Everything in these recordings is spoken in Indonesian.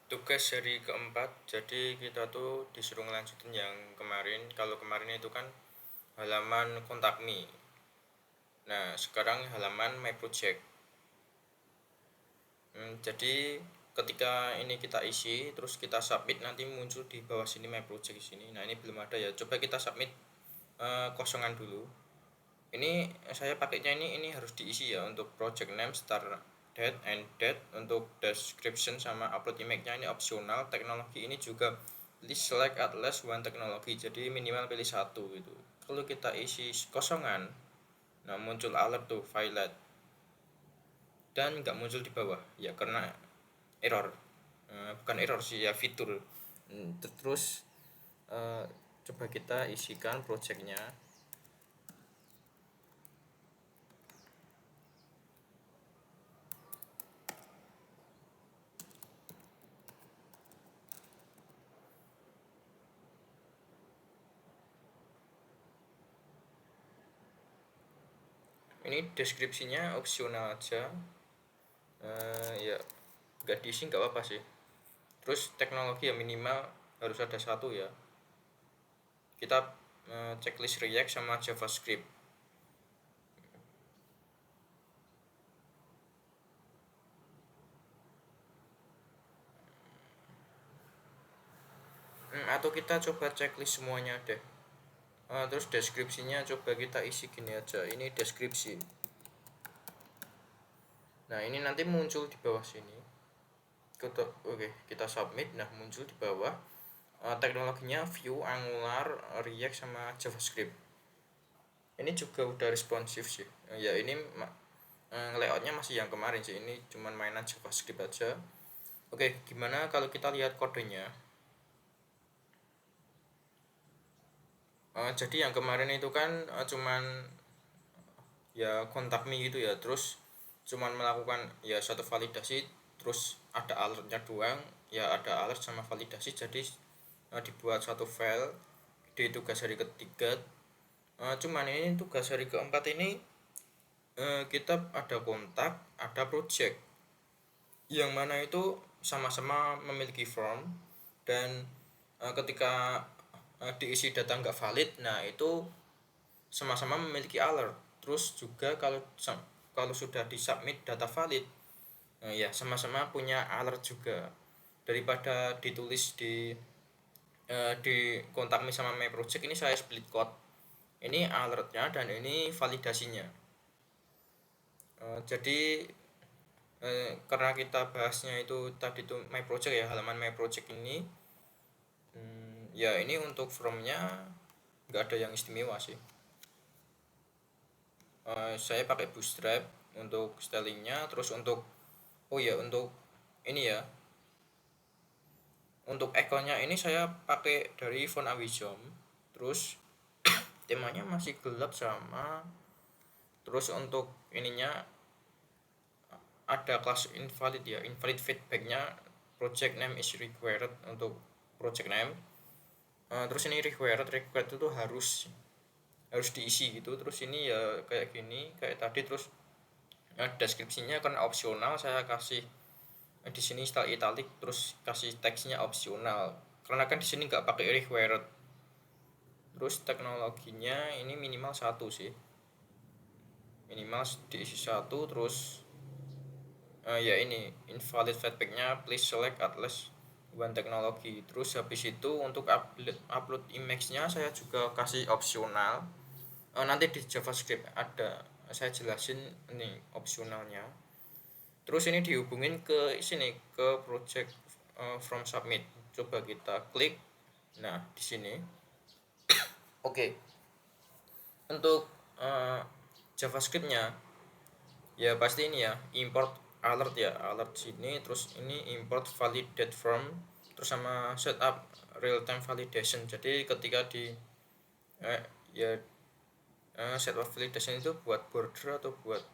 Tugas hari keempat, jadi kita tuh disuruh ngelanjutin yang kemarin. Kalau kemarin itu kan halaman kontak me. Nah, sekarang halaman my project. Jadi ketika ini kita isi, terus kita submit, nanti muncul di bawah sini my project sini. Nah, ini belum ada ya. Coba kita submit kosongan dulu. Ini saya pakainya ini harus diisi ya, untuk project name, start date, end date. Untuk description sama upload image-nya ini opsional. Teknologi ini juga please select at least one teknologi, jadi minimal pilih satu gitu. Kalau kita isi kosongan, nah muncul alert tuh violet, dan nggak muncul di bawah ya karena error. Bukan error sih ya, fitur. Terus eh, coba kita isikan projectnya. Ini deskripsinya opsional aja. Ya nggak diisi nggak apa-apa sih. Terus teknologi ya minimal harus ada satu ya. Kita checklist React sama JavaScript. Atau kita coba checklist semuanya deh. Terus deskripsinya coba kita isi gini aja. Ini deskripsi. Nah, ini nanti muncul di bawah sini. Oke, kita submit. Nah, muncul di bawah teknologinya Vue, Angular, React sama JavaScript. Ini juga udah responsif sih. Ya ini layoutnya masih yang kemarin sih. Ini cuman mainan JavaScript aja. Oke, gimana kalau kita lihat kodenya? Jadi yang kemarin itu kan cuman ya kontak me gitu ya, terus cuman melakukan ya satu validasi, terus ada alertnya doang. Ya ada alert sama validasi, jadi dibuat satu file di tugas hari ketiga. Cuman ini tugas hari keempat ini kita ada kontak, ada project, yang mana itu sama-sama memiliki form. Dan ketika diisi data nggak valid, nah itu sama-sama memiliki alert. Terus juga kalau sudah disubmit data valid, ya sama-sama punya alert juga. Daripada ditulis di kontak me sama my project, ini saya split code. Ini alertnya dan ini validasinya. Jadi karena kita bahasnya itu tadi tuh my project ya, halaman my project ini, ya ini untuk formnya nggak ada yang istimewa sih. Saya pakai bootstrap untuk stylingnya. Terus untuk oh ya, untuk ini ya, untuk ekornya ini saya pakai dari font Awizom. Terus temanya masih gelap sama. Terus untuk ininya ada kelas invalid ya, invalid feedbacknya. Project name is required untuk project name. Terus ini required itu harus diisi gitu. Terus ini ya kayak gini, kayak tadi. Terus deskripsinya kan opsional, saya kasih di sini style italic, terus kasih teksnya opsional karena kan di sini nggak pakai required. Terus teknologinya ini minimal satu sih, minimal diisi satu. Terus ya ini invalid feedbacknya please select at least one teknologi. Terus habis itu untuk upload image-nya saya juga kasih opsional. Nanti di JavaScript ada, saya jelasin ini opsionalnya. Terus ini dihubungin ke sini, ke project from submit. Coba kita klik. Nah, di sini. Oke. Untuk JavaScriptnya ya pasti ini ya, import alert ya, alert sini. Terus ini import validate from, terus sama setup real time validation. Jadi ketika di ya setup validation itu buat border atau buat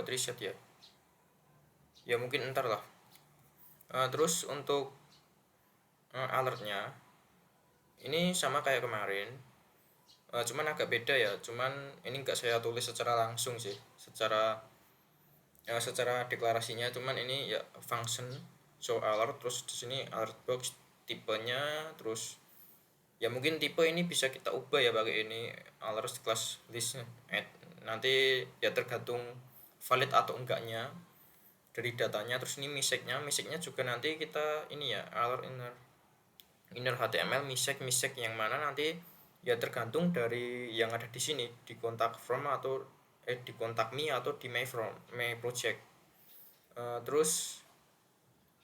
reset ya. Ya mungkin entar lah. Terus untuk alertnya ini sama kayak kemarin, cuman agak beda ya. Cuman ini nggak saya tulis secara langsung sih, secara deklarasinya. Cuman ini ya function. show alert, terus di sini alert box tipenya, terus ya mungkin tipe ini bisa kita ubah ya pakai ini alert class list. Nanti ya tergantung valid atau enggaknya dari datanya. Terus ini miseknya juga nanti kita ini ya alert inner HTML misek yang mana nanti ya tergantung dari yang ada di sini di kontak from atau di kontak me atau di my project. Terus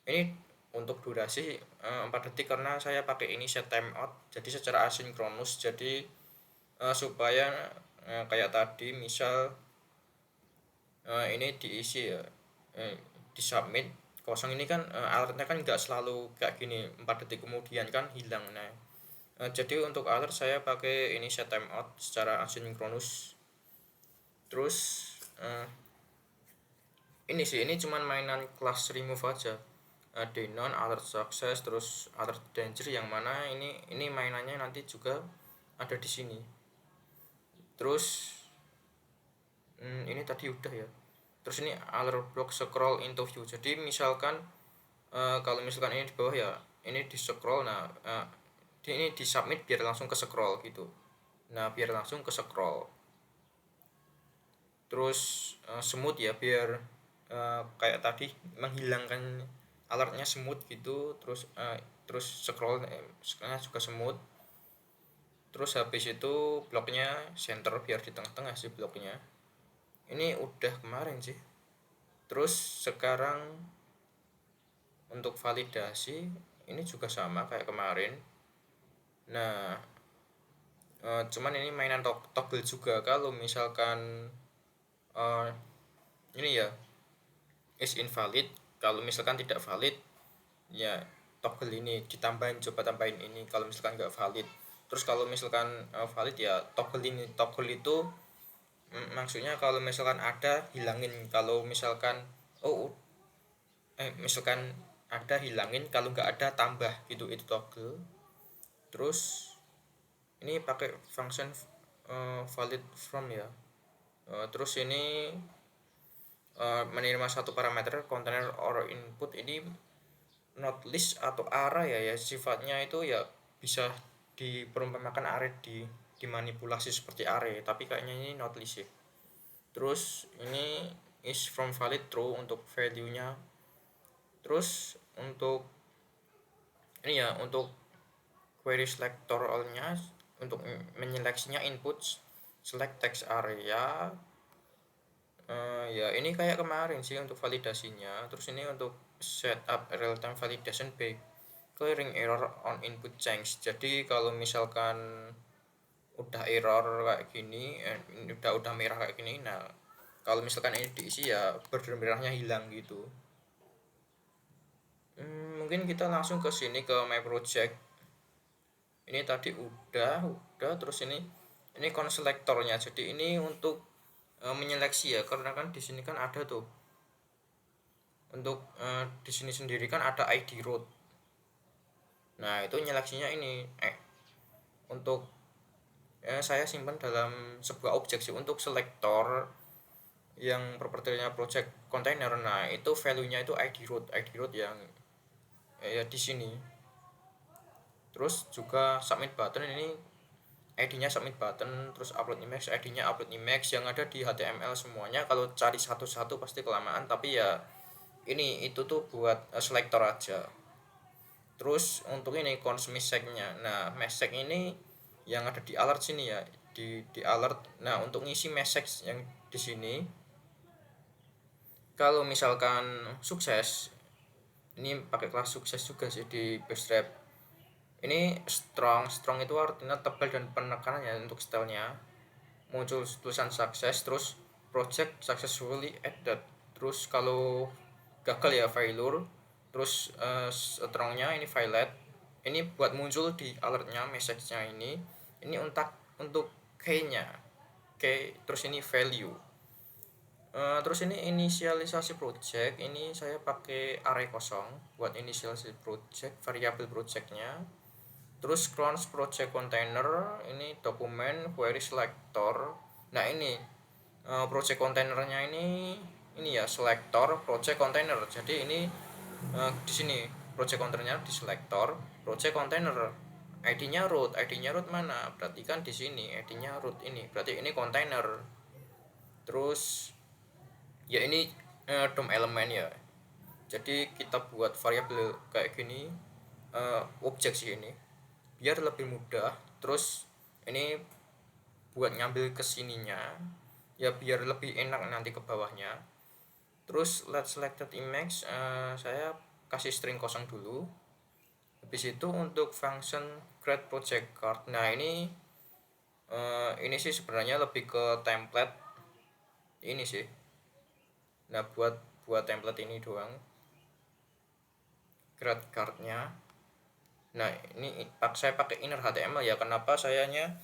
ini untuk durasi 4 detik karena saya pakai ini set timeout jadi secara asinkronus, jadi supaya kayak tadi misal ini diisi ya, di submit kosong ini kan alertnya kan nggak selalu kayak gini 4 detik kemudian kan hilang. Nah jadi untuk alert saya pakai ini set timeout secara asinkronus. Terus ini cuman mainan kelas remove aja, denon, alert success, terus alert danger yang mana ini mainannya nanti juga ada di sini. Terus ini tadi udah ya. Terus ini alert block scroll into view. Jadi misalkan kalau misalkan ini di bawah ya, ini di scroll, nah ini di submit biar langsung ke scroll gitu. Nah biar langsung ke scroll. Terus smooth ya biar kayak tadi menghilangkan alertnya smooth gitu. Terus scrollnya juga smooth. Terus habis itu bloknya center biar di tengah-tengah sih bloknya. Ini udah kemarin sih. Terus sekarang untuk validasi ini juga sama kayak kemarin. Nah cuman ini mainan toggle juga. Kalau misalkan ini ya is invalid, kalau misalkan tidak valid ya toggle ini ditambahin, coba tambahin ini kalau misalkan nggak valid. Terus kalau misalkan valid ya toggle itu maksudnya kalau misalkan ada hilangin, kalau misalkan misalkan ada hilangin, kalau nggak ada tambah gitu, itu toggle. Terus ini pakai function valid from ya. Terus ini menerima satu parameter container or input, ini not list atau array ya sifatnya itu ya bisa diperumpamakan array, dimanipulasi seperti array, tapi kayaknya ini not list ya. Terus ini is from valid true untuk value nya. Terus untuk ini ya untuk query selector all-nya, untuk menyeleksinya input select text area. Ya ini kayak kemarin sih untuk validasinya. Terus ini untuk setup real time validation by clearing error on input change. Jadi kalau misalkan udah error kayak gini, udah merah kayak gini, nah kalau misalkan ini diisi ya border merahnya hilang gitu. Mungkin kita langsung ke sini ke my project. Ini tadi udah terus ini konselektornya. Jadi ini untuk menyeleksi ya, karena kan di sini kan ada tuh untuk di sini sendiri kan ada ID root. Nah itu nyeleksinya ini untuk saya simpan dalam sebuah objek sih untuk selektor yang propertinya project container. Nah itu value nya itu ID root yang ya di sini. Terus juga submit button, ini ID-nya submit button, terus upload image, ID-nya upload image yang ada di HTML semuanya. Kalau cari satu-satu pasti kelamaan, tapi ya ini itu tuh buat selector aja. Terus untuk ini cons message-nya. Nah, message ini yang ada di alert sini ya, di alert. Nah, untuk ngisi message yang di sini kalau misalkan sukses, ini pakai kelas sukses juga sih di Bootstrap. Ini strong itu artinya tebal dan penekanannya untuk stylenya. Muncul tulisan sukses, terus project successfully added. Terus kalau gagal ya failure. Terus strongnya ini violet. Ini buat muncul di alertnya, message-nya ini untuk key-nya. Terus ini value. Terus ini inisialisasi project, ini saya pakai array kosong buat inisialisasi project, variabel projectnya. Terus clone project container, ini dokumen query selector. Nah ini project containernya ini ya selector project container. Jadi ini di sini project containernya di selector, project container, ID-nya root mana? Berarti kan di sini ID-nya root ini, berarti ini container. Terus ya ini DOM elemen ya. Jadi kita buat variabel kayak gini, objek sih ini, biar lebih mudah. Terus ini buat ngambil kesininya, ya biar lebih enak nanti ke bawahnya. Terus let selected image, saya kasih string kosong dulu. Habis itu untuk function create project card, nah ini sih sebenarnya lebih ke template ini sih. Nah buat template ini doang create cardnya. Nah ini saya pakai inner HTML ya. Kenapa sayanya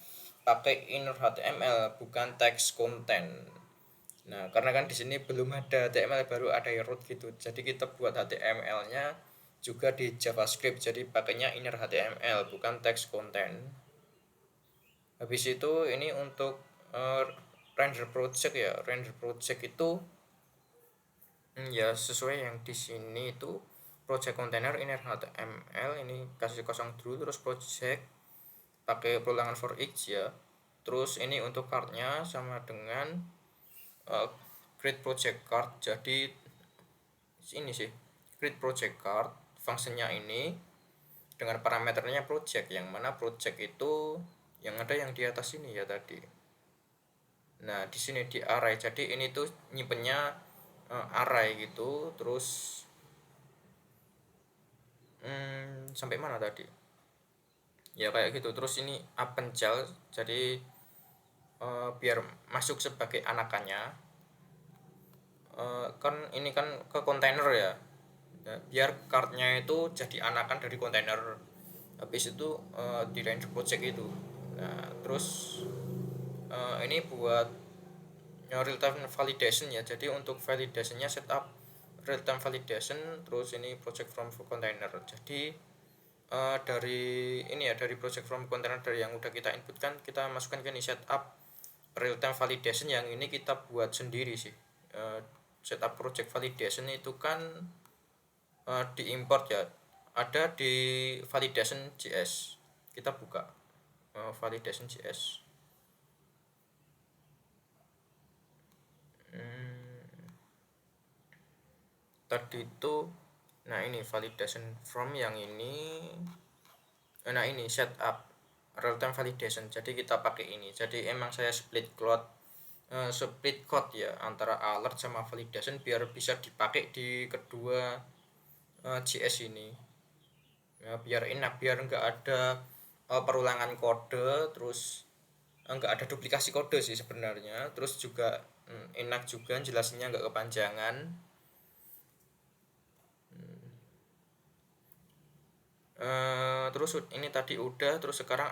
pakai inner HTML bukan text content? Nah karena kan di sini belum ada HTML, baru ada root gitu. Jadi kita buat HTML-nya juga di JavaScript. Jadi pakainya inner HTML bukan text content. Habis itu ini untuk render project ya. Render project itu ya sesuai yang di sini itu project container inner HTML, ini kasih kosong dulu, terus project pakai perulangan for each ya. Terus ini untuk cardnya sama dengan create project card. Jadi ini sih create project card, fungsinya ini dengan parameternya project, yang mana project itu yang ada yang di atas ini ya tadi. Nah di sini di array, jadi ini tuh nyimpennya array gitu. Terus sampai mana tadi ya, kayak gitu. Terus ini append child, jadi biar masuk sebagai anakannya. Kan ini kan ke kontainer ya. Nah, biar cardnya itu jadi anakan dari kontainer. Habis itu di range project itu. Nah terus ini buat real time validation ya. Jadi untuk validationnya setup real time validation. Terus ini project from container. Jadi dari ini ya, dari project from container, dari yang udah kita inputkan, kita masukkan ke ini setup real time validation. Yang ini kita buat sendiri sih. Setup project validation itu kan diimport ya, ada di validation.js. Kita buka validation.js. Tadi itu, nah ini validation from yang ini. Nah ini setup real time validation, jadi kita pakai ini. Jadi emang saya split code ya antara alert sama validation biar bisa dipakai di kedua JS ini ya, biar enak, biar nggak ada perulangan kode, terus nggak ada duplikasi kode sih sebenarnya. Terus juga enak juga jelasinnya, nggak kepanjangan. Terus ini tadi udah. Terus sekarang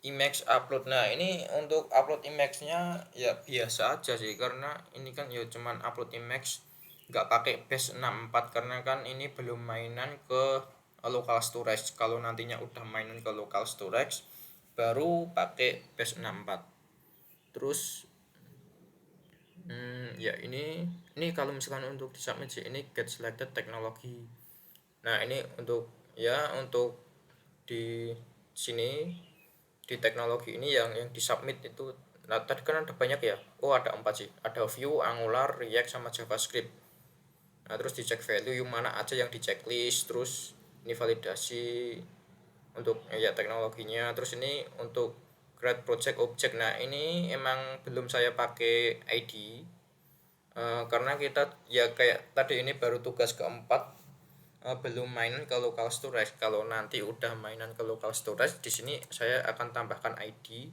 image upload. Nah ini untuk upload image-nya ya biasa aja sih, karena ini kan ya cuman upload image, nggak pakai base 64 karena kan ini belum mainan ke local storage. Kalau nantinya udah mainan ke local storage baru pakai base 64. Terus ya ini kalau misalkan untuk di submit sih, ini get selected technology. Nah ini untuk untuk di sini di teknologi ini yang di submit itu. Nah tadi kan ada banyak ya, ada 4 sih, ada Vue, Angular, React sama JavaScript. Nah terus dicek value yang mana aja yang di checklist. Terus ini validasi untuk teknologinya. Terus ini untuk create project object. Nah ini emang belum saya pakai ID karena kita ya kayak tadi ini baru tugas keempat, belum mainan ke local storage. Kalau nanti udah mainan ke local storage, di sini saya akan tambahkan ID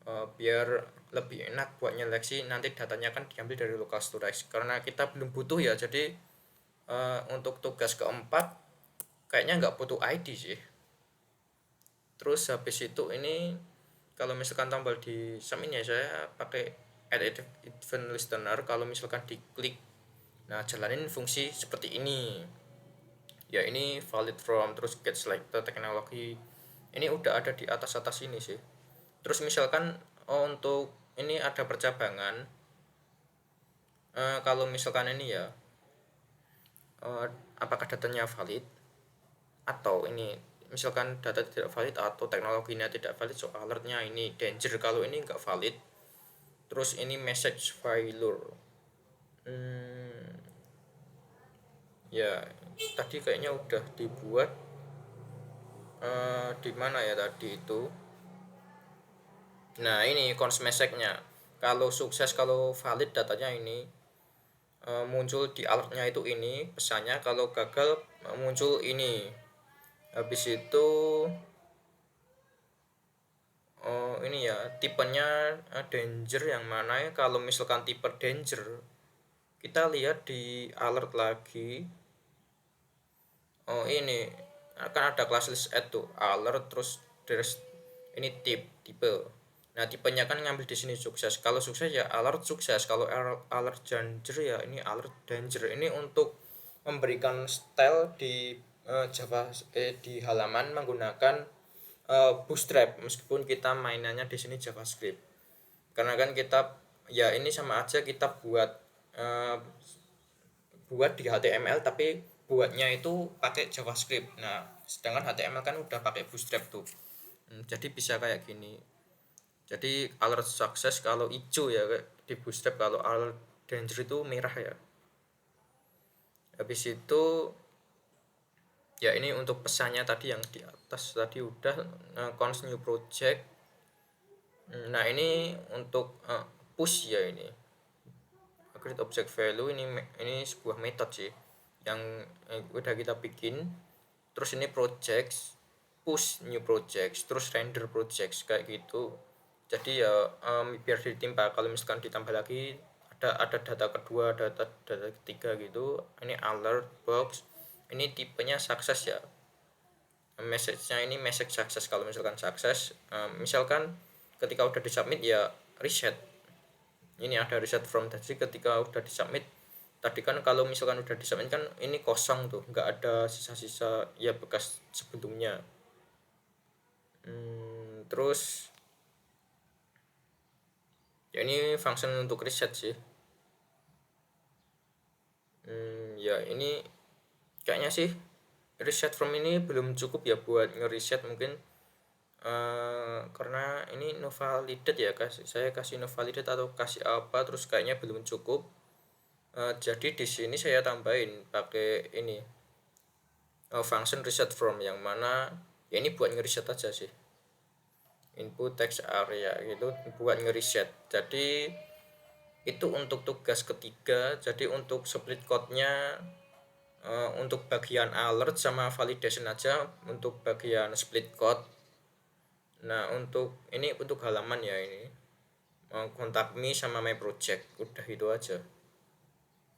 biar lebih enak buat nyeleksi. Nanti datanya kan diambil dari local storage karena kita belum butuh ya. Jadi untuk tugas keempat kayaknya nggak butuh ID sih. Terus habis itu ini kalau misalkan tombol di submit ya, saya pakai add event listener. Kalau misalkan diklik, nah jalanin fungsi seperti ini ya. Ini valid from, terus get selected teknologi, ini udah ada di atas ini sih. Terus misalkan untuk ini ada percabangan, kalau misalkan ini ya apakah datanya valid, atau ini misalkan data tidak valid atau teknologinya tidak valid, so alertnya ini danger. Kalau ini nggak valid, terus ini message failure. Ya tadi kayaknya udah dibuat di mana ya tadi itu. Nah ini cons message-nya, kalau sukses, kalau valid datanya ini muncul di alertnya itu ini pesannya, kalau gagal muncul ini. Habis itu ini ya tipenya danger yang mana ya. Kalau misalkan tipe danger, kita lihat di alert lagi. Ini akan ada kelas list add tuh, alert, terus there's ini tipe. Nah tipenya kan ngambil di sini sukses. Kalau sukses ya alert sukses, kalau alert danger ya ini alert danger. Ini untuk memberikan style di Java di halaman menggunakan Bootstrap, meskipun kita mainannya di sini JavaScript. Karena kan kita ya ini sama aja kita buat di HTML tapi buatnya itu pakai JavaScript. Nah sedangkan HTML kan udah pakai Bootstrap tuh. Jadi bisa kayak gini. Jadi alert success kalau hijau ya di Bootstrap, kalau alert danger itu merah ya. Habis itu ya ini untuk pesannya tadi yang di atas tadi udah cons new project. Nah ini untuk push ya, ini create object value, ini sebuah metode sih yang udah kita bikin. Terus ini projects, push new projects, terus render projects kayak gitu. Jadi ya biar ditimpa, kalau misalkan ditambah lagi ada data kedua, data ketiga gitu. Ini alert box, ini tipenya sukses ya. Message-nya ini message success. Kalau misalkan sukses, misalkan ketika udah disubmit ya reset. Ini ada reset from tadi ketika udah disubmit. Tadi kan kalau misalkan udah disubmit kan ini kosong tuh, nggak ada sisa-sisa ya bekas sebelumnya. Terus ya ini function untuk reset sih. Ya ini kayaknya sih reset from ini belum cukup ya buat nge-reset mungkin. Karena ini no validate ya, saya kasih no validate atau kasih apa, terus kayaknya belum cukup. Jadi di sini saya tambahin pakai ini function reset from, yang mana ya ini buat nge-reset aja sih, input text area gitu buat nge-reset. Jadi itu untuk tugas ketiga. Jadi untuk split code-nya untuk bagian alert sama validation aja untuk bagian split code. Nah untuk ini untuk halaman ya, ini contact me sama my project, udah itu aja.